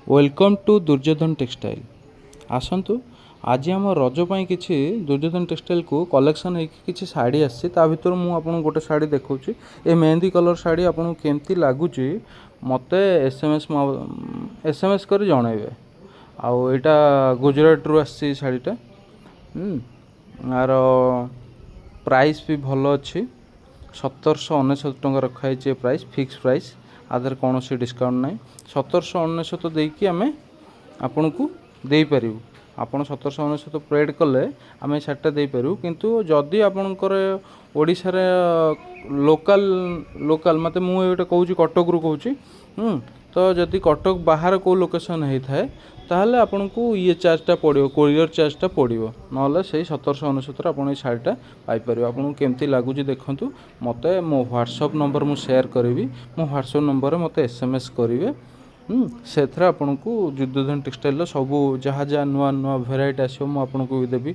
Welcome to Duryodhan textile आसतु आज आम रज पाई किछि दुर्योधन टेक्सटाइल को कलेक्शन है किछि साड़ी आसी भितर मुझे गोटे साड़ी देखा ए मेहंदी कलर साड़ी आपको केमती लगुच मत एसएमएस कर जनइबे आईटा गुजरात रू आसी शाड़ीटा यार प्राइस भी भल अच्छी 1799 टंका रखाई प्राइस फिक्स प्राइस आधार कौन से डिस्काउंट ना 1799 देकी आम आपण को दे पारू आप 1799 पेड कले आम शार्टा दे पारू किंतु जदि आपणकर ओडिशा रे लोकल लोकल मत मुझे कहूँ कटक रू कहूँ तो जदि कटक बाहर को लोकेशन होता है ताहले आपन को ये चार्जटा पड़ो कोरियर चार्जटा पड़ो ना से 1799 आप शाड़ीटा पाइपर आपको केमती लगुच देखूँ मत मो व्हाट्सअप नंबर मुझे शेयर करी मो व्हाट्सअप नंबर मत एसएमएस करेंगे से आपन को दुर्योधन टेक्सटाइल सब जहाँ जहाँ नुआ नुआ भेराइटी आसो मुझे भी देवी।